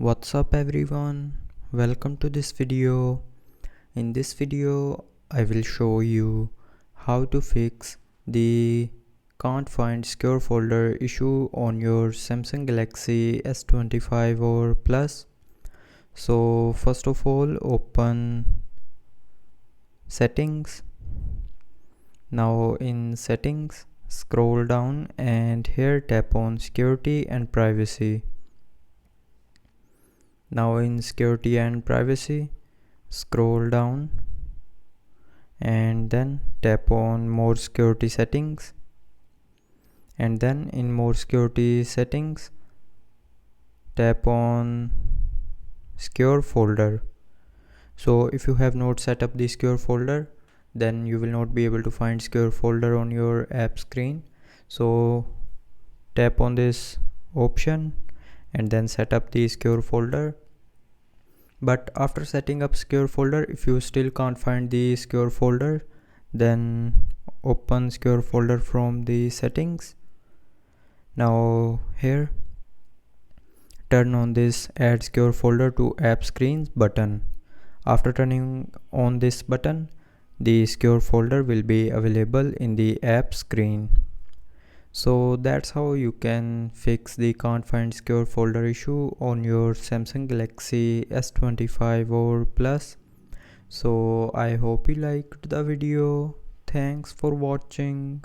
What's up everyone, welcome to this video. In this video I will show you how to fix the can't find secure folder issue on your Samsung Galaxy S25 or Plus. So first of all, open settings. Now in settings, scroll down and here tap on security and privacy. Now in security and privacy, scroll down and then tap on more security settings, and then in more security settings tap on secure folder. So if you have not set up the secure folder, then you will not be able to find secure folder on your app screen. So tap on this option and then set up the secure folder. But after setting up secure folder, if you still can't find the secure folder, then open secure folder from the settings. Now here turn on this add secure folder to app screens button. After turning on this button, the secure folder will be available in the app screen. So that's how you can fix the can't find secure folder issue on your Samsung Galaxy S25 or Plus. So I hope you liked the video. Thanks for watching.